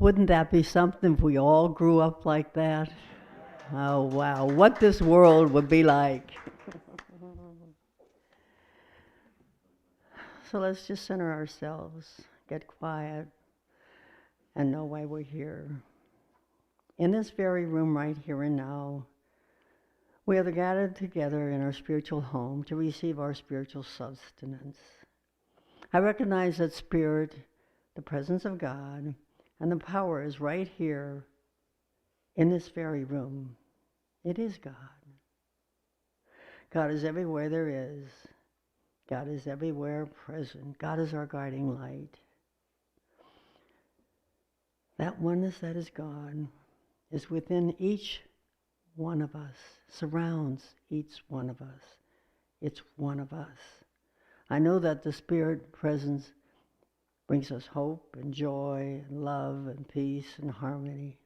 Wouldn't that be something if we all grew up like that? Oh, wow, what this world would be like. So let's just center ourselves, get quiet, and know why we're here. In this very room right here and now, we are gathered together in our spiritual home to receive our spiritual sustenance. I recognize that Spirit, the presence of God, and the power is right here in this very room. It is God. God is everywhere there is. God is everywhere present. God is our guiding light. That oneness that is God is within each one of us, surrounds each one of us. It's one of us. I know that the Spirit presence brings us hope and joy and love and peace and harmony,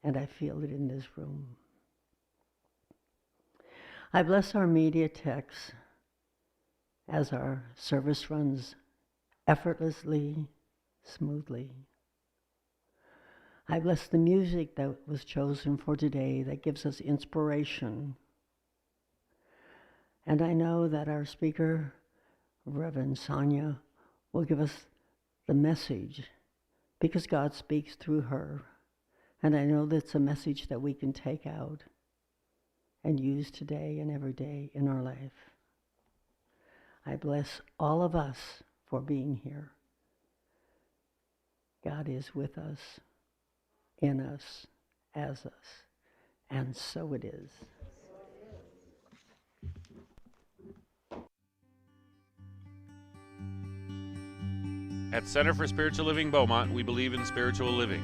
and I feel it in this room. I bless our media techs as our service runs effortlessly, smoothly. I bless the music that was chosen for today that gives us inspiration. And I know that our speaker, Reverend Sonja, will give us the message because God speaks through her. And I know that's a message that we can take out and use today and every day in our life. I bless all of us for being here. God is with us, in us, as us, and so it is. At Center for Spiritual Living Beaumont, we believe in spiritual living.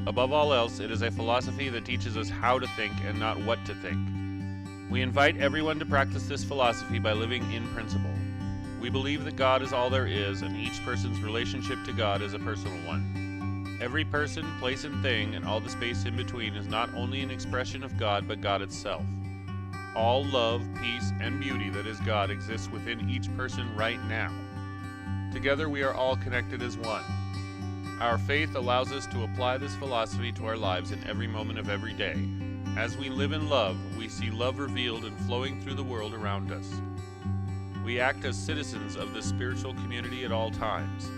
Above all else, it is a philosophy that teaches us how to think and not what to think. We invite everyone to practice this philosophy by living in principle. We believe that God is all there is, and each person's relationship to God is a personal one. Every person, place, and thing, and all the space in between is not only an expression of God, but God itself. All love, peace, and beauty that is God exists within each person right now. Together we are all connected as one. Our faith allows us to apply this philosophy to our lives in every moment of every day. As we live in love, we see love revealed and flowing through the world around us. We act as citizens of this spiritual community at all times.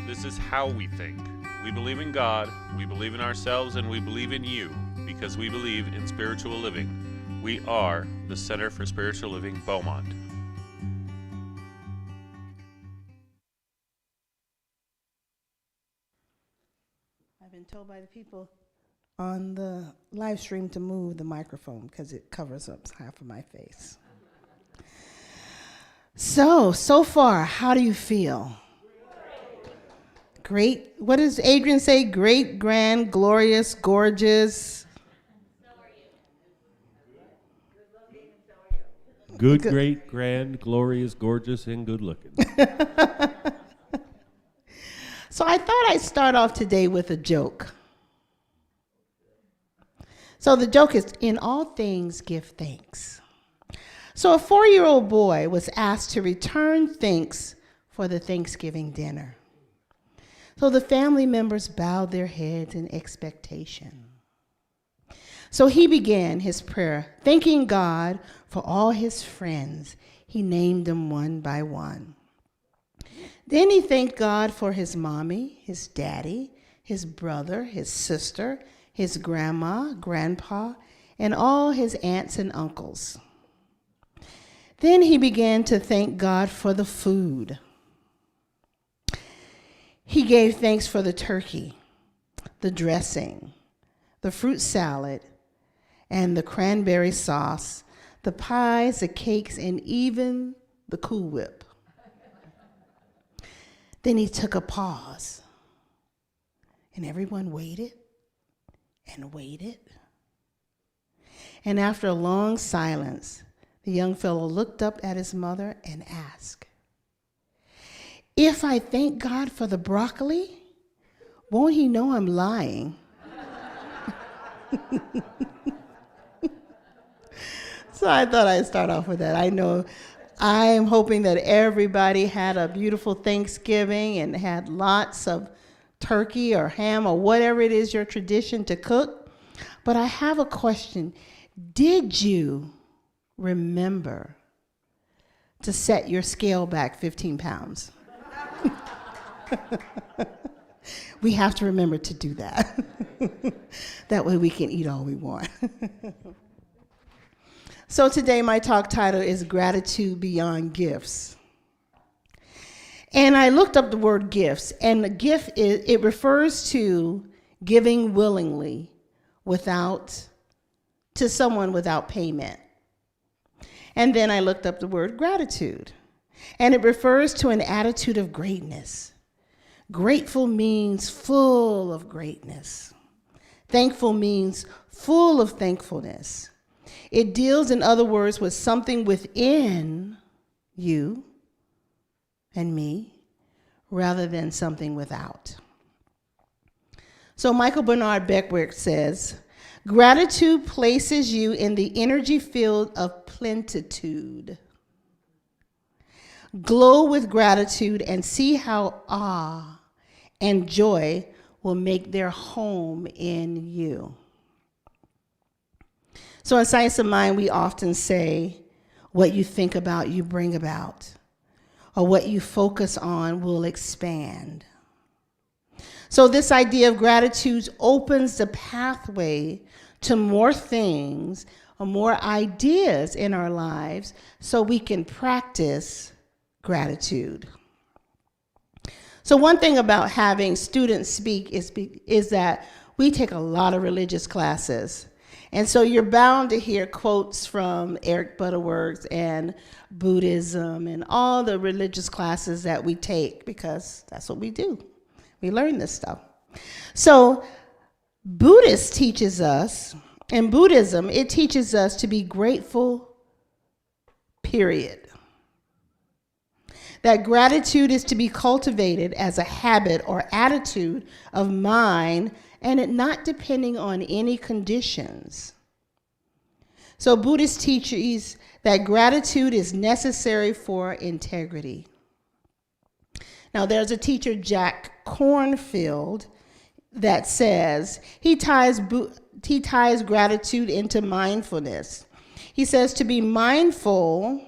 This is how we think. We believe in God, we believe in ourselves, and we believe in you because we believe in spiritual living. We are the Center for Spiritual Living Beaumont. I've been told by the people on the live stream to move the microphone because it covers up half of my face. So far, how do you feel? Great. What does Adrian say? Great, grand, glorious, gorgeous. Good, great, grand, glorious, gorgeous, and good looking. So I thought I'd start off today with a joke. So the joke is, in all things, give thanks. So a 4-year-old boy was asked to return thanks for the Thanksgiving dinner. So the family members bowed their heads in expectation. So he began his prayer, thanking God for all his friends. He named them one by one. Then he thanked God for his mommy, his daddy, his brother, his sister, his grandma, grandpa, and all his aunts and uncles. Then he began to thank God for the food. He gave thanks for the turkey, the dressing, the fruit salad, and the cranberry sauce, the pies, the cakes, and even the Cool Whip. Then he took a pause, and everyone waited and waited. And after a long silence, the young fellow looked up at his mother and asked, "If I thank God for the broccoli, won't he know I'm lying?" So I thought I'd start off with that. I'm hoping that everybody had a beautiful Thanksgiving and had lots of turkey or ham or whatever it is your tradition to cook. But I have a question. Did you remember to set your scale back 15 pounds? We have to remember to do that. That way we can eat all we want. So today my talk title is Gratitude Beyond Gifts. And I looked up the word gifts, and a gift, it refers to giving willingly to someone without payment. And then I looked up the word gratitude, and it refers to an attitude of greatness. Grateful means full of greatness. Thankful means full of thankfulness. It deals, in other words, with something within you and me rather than something without. So Michael Bernard Beckwith says, gratitude places you in the energy field of plenitude. Glow with gratitude and see how awe and joy will make their home in you. So in Science of Mind, we often say, what you think about, you bring about, or what you focus on will expand. So this idea of gratitude opens the pathway to more things or more ideas in our lives so we can practice gratitude. So one thing about having students speak is that we take a lot of religious classes. And so you're bound to hear quotes from Eric Butterworth and Buddhism and all the religious classes that we take, because that's what we do. We learn this stuff. So Buddhism teaches us, in Buddhism, it teaches us to be grateful, period. That gratitude is to be cultivated as a habit or attitude of mind, and it not depending on any conditions. So Buddhist teaches that gratitude is necessary for integrity. Now there's a teacher, Jack Kornfield, that says he ties gratitude into mindfulness. He says to be mindful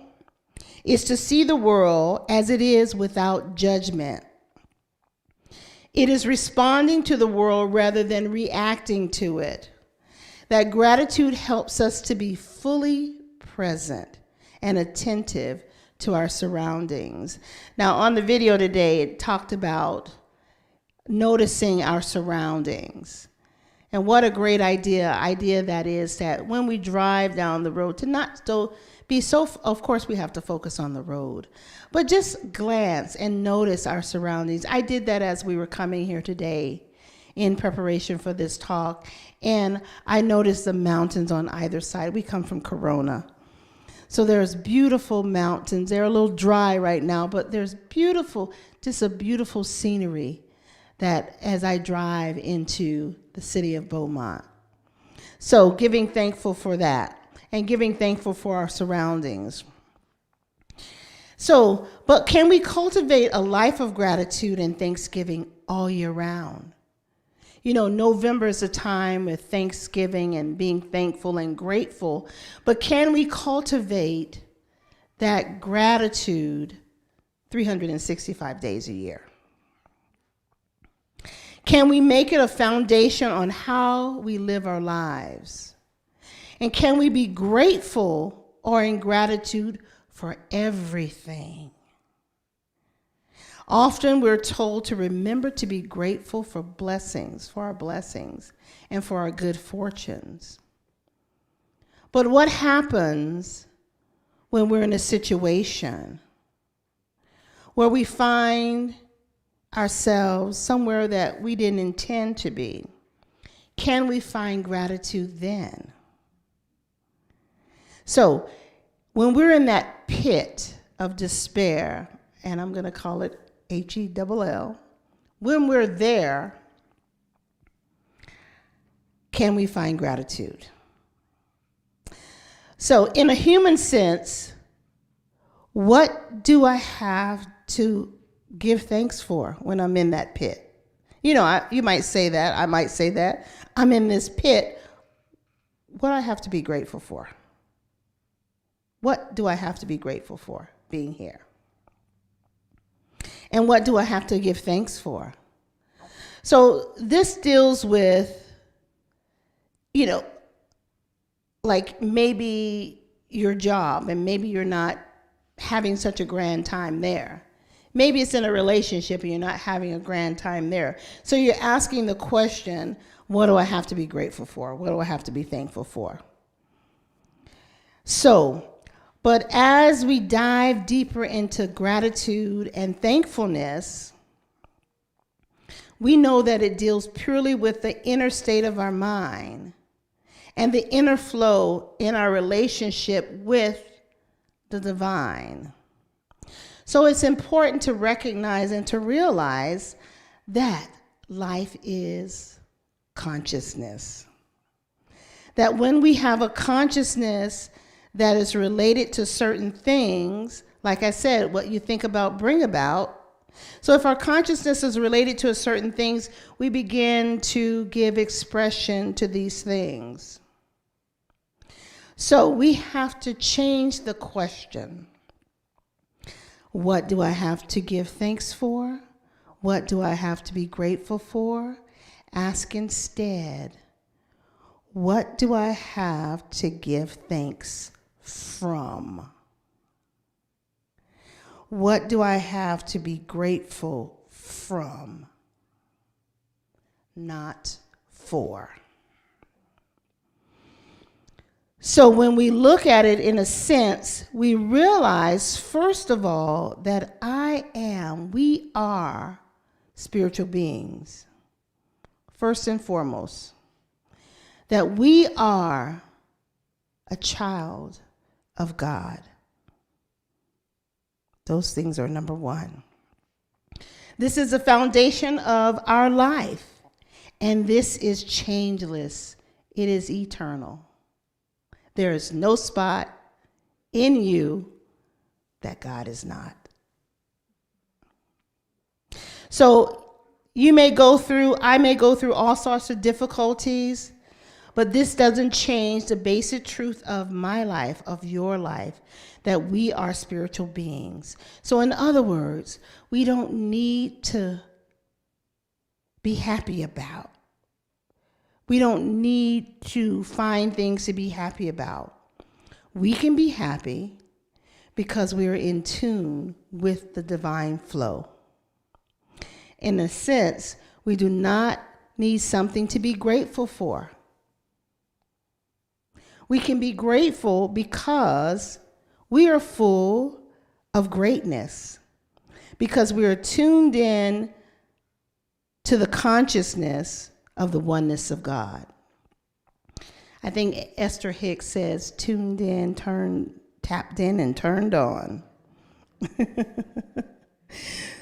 is to see the world as it is without judgment. It is responding to the world rather than reacting to it. That gratitude helps us to be fully present and attentive to our surroundings. Now, on the video today, it talked about noticing our surroundings. And what a great idea that is, that when we drive down the road, to not be so, of course we have to focus on the road, but just glance and notice our surroundings. I did that as we were coming here today in preparation for this talk, and I noticed the mountains on either side. We come from Corona, so there's beautiful mountains. They're a little dry right now, but there's just a beautiful scenery that as I drive into the city of Beaumont. So giving thankful for that and giving thankful for our surroundings. So, but can we cultivate a life of gratitude and thanksgiving all year round? You know, November is a time of Thanksgiving and being thankful and grateful, but can we cultivate that gratitude 365 days a year? Can we make it a foundation on how we live our lives? And can we be grateful or in gratitude for everything? Often we're told to remember to be grateful for our blessings, and for our good fortunes. But what happens when we're in a situation where we find ourselves somewhere that we didn't intend to be? Can we find gratitude then? So when we're in that pit of despair, and I'm going to call it HELL, when we're there, can we find gratitude? So in a human sense, what do I have to give thanks for when I'm in that pit? You might say that. I might say that. I'm in this pit. What do I have to be grateful for? What do I have to be grateful for being here? And what do I have to give thanks for? So this deals with, like maybe your job, and maybe you're not having such a grand time there. Maybe it's in a relationship and you're not having a grand time there. So you're asking the question, what do I have to be grateful for? What do I have to be thankful for? But as we dive deeper into gratitude and thankfulness, we know that it deals purely with the inner state of our mind and the inner flow in our relationship with the divine. So it's important to recognize and to realize that life is consciousness. That when we have a consciousness that is related to certain things, like I said, what you think about, bring about. So if our consciousness is related to certain things, we begin to give expression to these things. So we have to change the question. What do I have to give thanks for? What do I have to be grateful for? Ask instead, what do I have to give thanks from? What do I have to be grateful from? Not for. So when we look at it in a sense, we realize, first of all, that we are spiritual beings. First and foremost, that we are a child of God. Those things are number one. This is the foundation of our life, and this is changeless. It is eternal. There is no spot in you that God is not. So I may go through all sorts of difficulties, but this doesn't change the basic truth of my life, of your life, that we are spiritual beings. So in other words, we don't need to be happy about. We don't need to find things to be happy about. We can be happy because we are in tune with the divine flow. In a sense, we do not need something to be grateful for. We can be grateful because we are full of greatness, because we are tuned in to the consciousness of the oneness of God. I think Esther Hicks says, tuned in, tapped in, and turned on.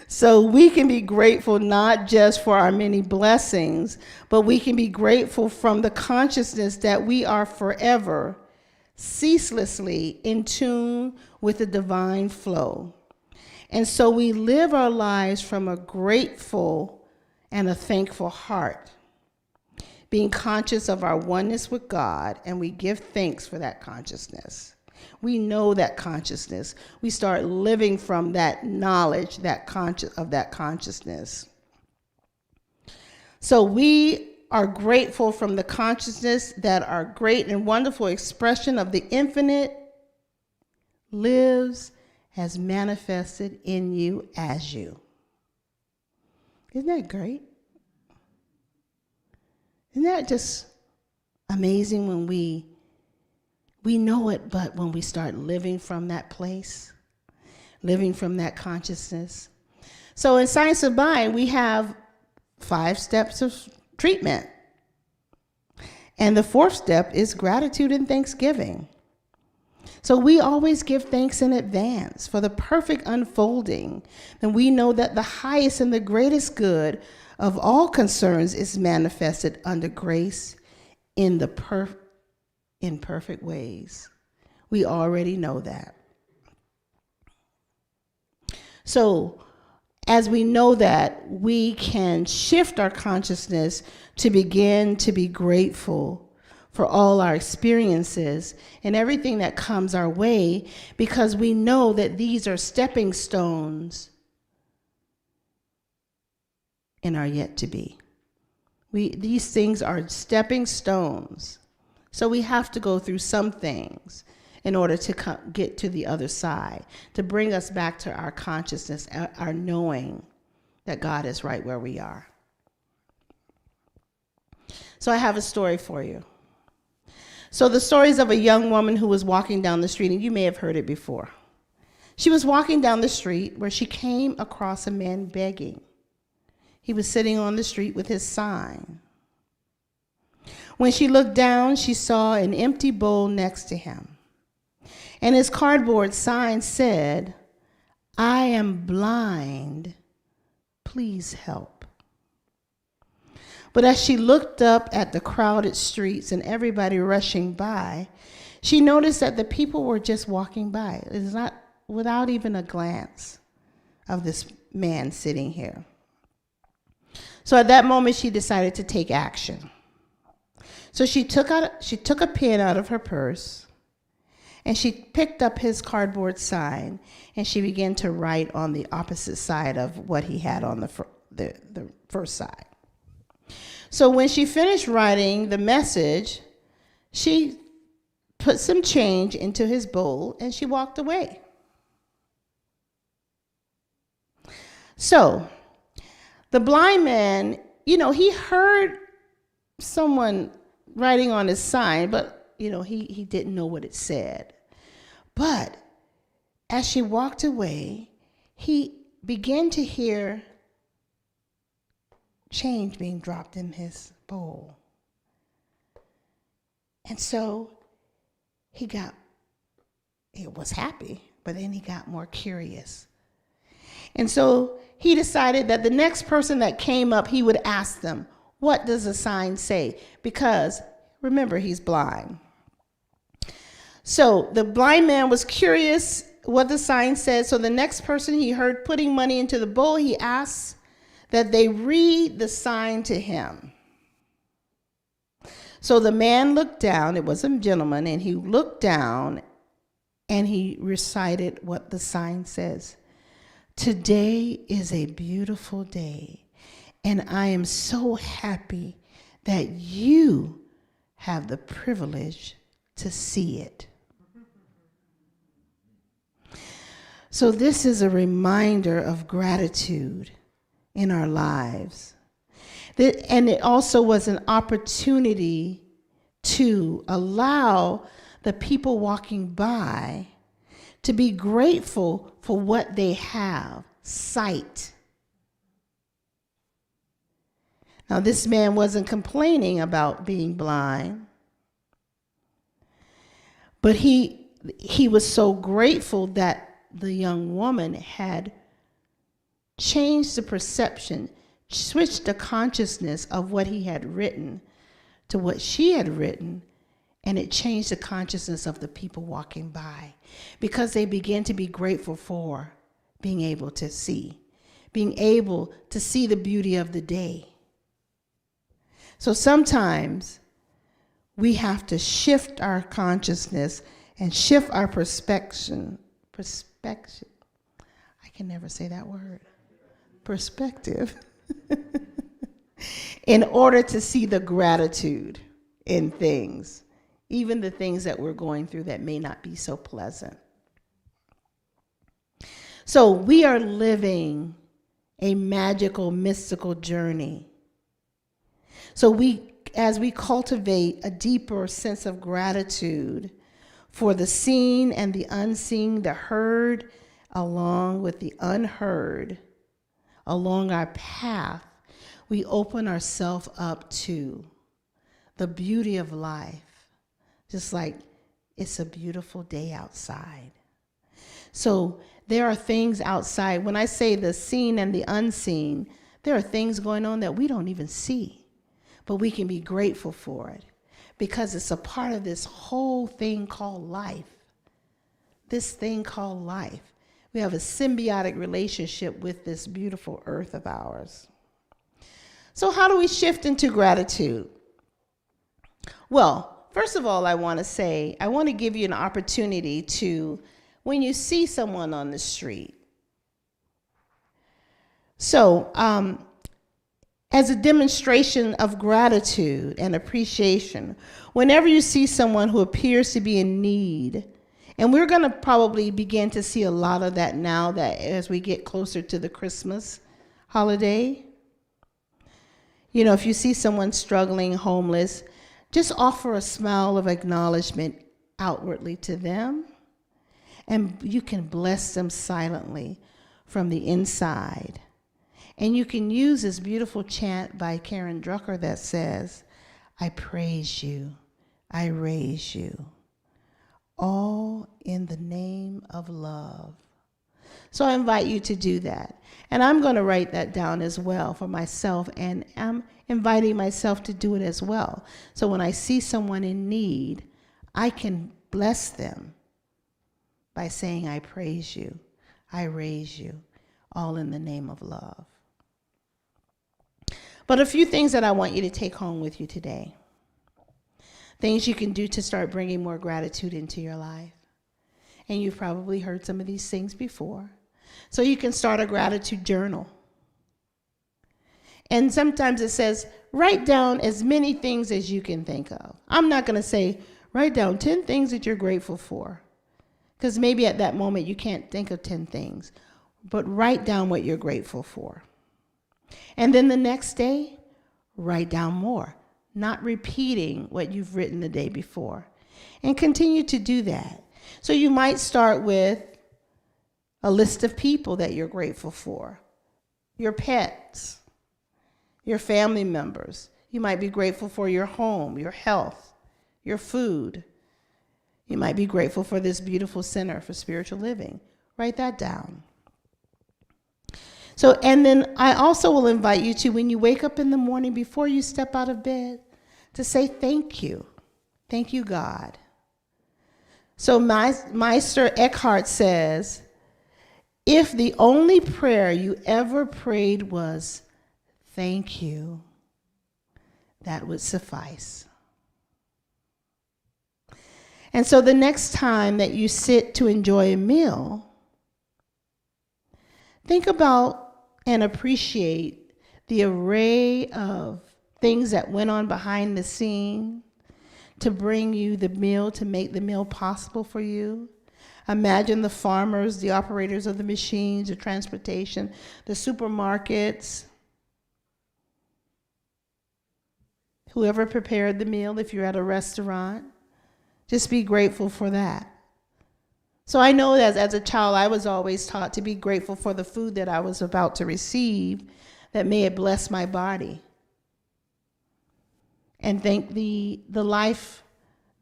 So we can be grateful not just for our many blessings, but we can be grateful from the consciousness that we are forever, ceaselessly in tune with the divine flow. And so we live our lives from a grateful and a thankful heart, being conscious of our oneness with God, and we give thanks for that consciousness. We know that consciousness. We start living from that knowledge, of that consciousness. So we are grateful from the consciousness that our great and wonderful expression of the infinite lives, has manifested in you as you. Isn't that great? Isn't that just amazing when we know it, but when we start living from that place, living from that consciousness. So in Science of Mind, we have 5 steps of treatment. And the 4th step is gratitude and thanksgiving. So we always give thanks in advance for the perfect unfolding. And we know that the highest and the greatest good of all concerns is manifested under grace in perfect ways. We already know that. So as we know that, we can shift our consciousness to begin to be grateful for all our experiences and everything that comes our way, because we know that these are stepping stones in our yet to be. These things are stepping stones. So we have to go through some things in order to get to the other side, to bring us back to our consciousness, our knowing that God is right where we are. So I have a story for you. So the story is of a young woman who was walking down the street, and you may have heard it before. She was walking down the street where she came across a man begging. He was sitting on the street with his sign. When she looked down, she saw an empty bowl next to him. And his cardboard sign said, "I am blind, please help." But as she looked up at the crowded streets and everybody rushing by, she noticed that the people were just walking by. It's not without even a glance of this man sitting here. So at that moment, she decided to take action. So she took a pen out of her purse, and she picked up his cardboard sign, and she began to write on the opposite side of what he had on the first side. So when she finished writing the message, she put some change into his bowl, and she walked away. So the blind man, he heard someone writing on his sign, but, he didn't know what it said. But as she walked away, he began to hear change being dropped in his bowl. And so he was happy, but then he got more curious. And so he decided that the next person that came up, he would ask them, "What does the sign say?" Because remember, he's blind. So the blind man was curious what the sign said. So the next person he heard putting money into the bowl, he asked that they read the sign to him. So the man looked down, it was a gentleman, and he looked down and he recited what the sign says. "Today is a beautiful day, and I am so happy that you have the privilege to see it." So this is a reminder of gratitude in our lives. And it also was an opportunity to allow the people walking by to be grateful for what they have, sight. Now, this man wasn't complaining about being blind, but he was so grateful that the young woman had changed the perception, switched the consciousness of what he had written to what she had written, and it changed the consciousness of the people walking by, because they began to be grateful for being able to see the beauty of the day. So sometimes we have to shift our consciousness and shift our perspective. I can never say that word. Perspective. In order to see the gratitude in things, even the things that we're going through that may not be so pleasant. So we are living a magical, mystical journey. So as we cultivate a deeper sense of gratitude for the seen and the unseen, the heard along with the unheard, along our path, we open ourselves up to the beauty of life, just like it's a beautiful day outside. So there are things outside. When I say the seen and the unseen, there are things going on that we don't even see, but we can be grateful for it because it's a part of this whole thing called life. This thing called life. We have a symbiotic relationship with this beautiful earth of ours. So how do we shift into gratitude? Well, first of all, I want to give you an opportunity to, when you see someone on the street. So, as a demonstration of gratitude and appreciation, whenever you see someone who appears to be in need, and we're going to probably begin to see a lot of that now that as we get closer to the Christmas holiday. You know, if you see someone struggling, homeless, just offer a smile of acknowledgement outwardly to them, and you can bless them silently from the inside. And you can use this beautiful chant by Karen Drucker that says, I praise you, I raise you, all in the name of love. So I invite you to do that. And I'm going to write that down as well for myself, and I'm inviting myself to do it as well. So when I see someone in need, I can bless them by saying, I praise you, I raise you, all in the name of love. But a few things that I want you to take home with you today. Things you can do to start bringing more gratitude into your life. And you've probably heard some of these things before. So you can start a gratitude journal. And sometimes it says, write down as many things as you can think of. I'm not going to say, write down 10 things that you're grateful for. Because maybe at that moment you can't think of 10 things. But write down what you're grateful for. And then the next day, write down more, not repeating what you've written the day before. And continue to do that. So you might start with a list of people that you're grateful for, your pets, your family members. You might be grateful for your home, your health, your food. You might be grateful for this beautiful center for spiritual living. Write that down. So, and then I also will invite you to, when you wake up in the morning, before you step out of bed, to say thank you. Thank you, God. So Meister Eckhart says, if the only prayer you ever prayed was thank you, that would suffice. And so the next time that you sit to enjoy a meal, think about and appreciate the array of things that went on behind the scene to bring you the meal, to make the meal possible for you. Imagine the farmers, the operators of the machines, the transportation, the supermarkets, whoever prepared the meal if you're at a restaurant. Just be grateful for that. So I know that as a child, I was always taught to be grateful for the food that I was about to receive that may have blessed my body. And thank the life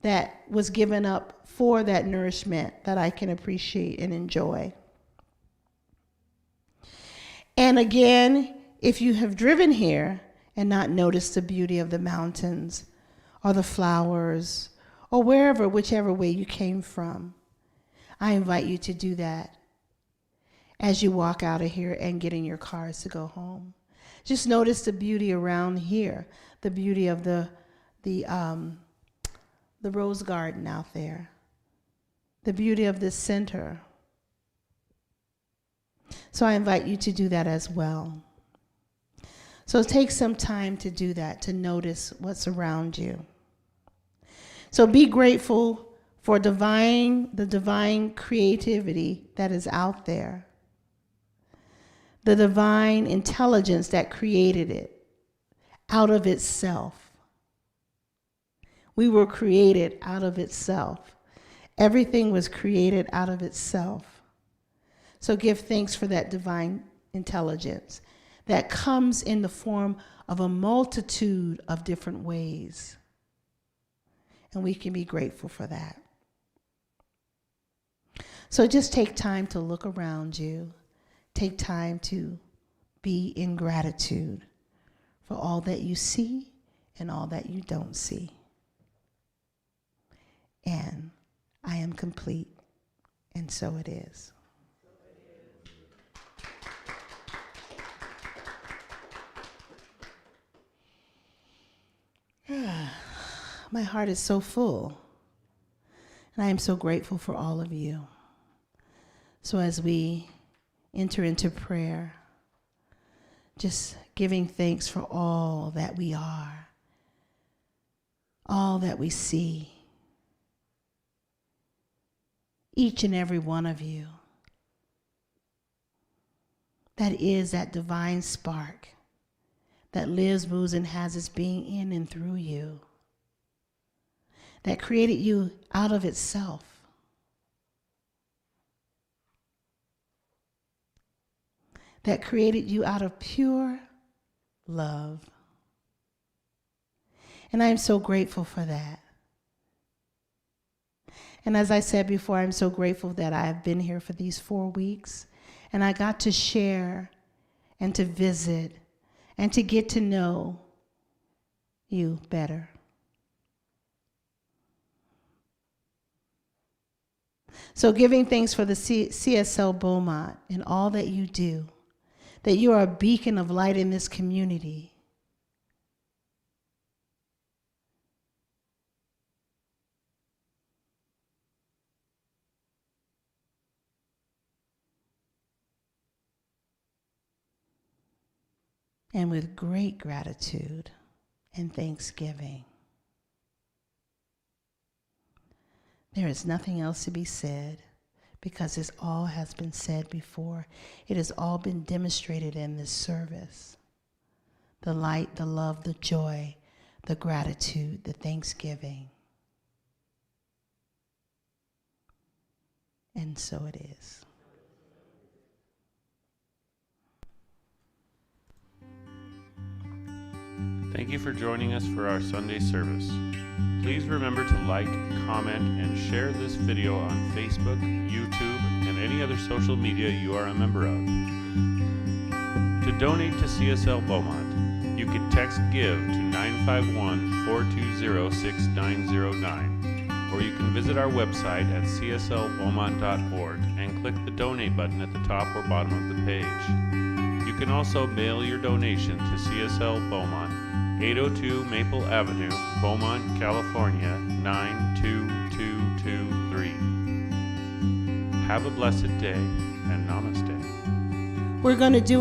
that was given up for that nourishment that I can appreciate and enjoy. And again, if you have driven here and not noticed the beauty of the mountains or the flowers or whichever way you came from, I invite you to do that as you walk out of here and get in your cars to go home. Just notice the beauty around here, the beauty of the rose garden out there, the beauty of this center. So I invite you to do that as well. So take some time to do that, to notice what's around you. So be grateful for the divine creativity that is out there, the divine intelligence that created it out of itself. We were created out of itself. Everything was created out of itself. So give thanks for that divine intelligence that comes in the form of a multitude of different ways. And we can be grateful for that. So just take time to look around you. Take time to be in gratitude for all that you see and all that you don't see. And I am complete, and so it is. My heart is so full, and I am so grateful for all of you. So as we enter into prayer, just giving thanks for all that we are, all that we see, each and every one of you. That is that divine spark that lives, moves, and has its being in and through you, that created you out of itself. That created you out of pure love. And I am so grateful for that. And as I said before, I'm so grateful that I have been here for these 4 weeks, and I got to share and to visit and to get to know you better. So giving thanks for the CSL Beaumont and all that you do, that you are a beacon of light in this community. And with great gratitude and thanksgiving, there is nothing else to be said, because this all has been said before. It has all been demonstrated in this service. The light, the love, the joy, the gratitude, the thanksgiving. And so it is. Thank you for joining us for our Sunday service. Please remember to like, comment, and share this video on Facebook, YouTube, and any other social media you are a member of. To donate to CSL Beaumont, you can text GIVE to 951-420-6909, or you can visit our website at cslbeaumont.org and click the donate button at the top or bottom of the page. You can also mail your donation to CSL Beaumont, 802 Maple Avenue, Beaumont, California, 92223. Have a blessed day, and namaste. We're going to do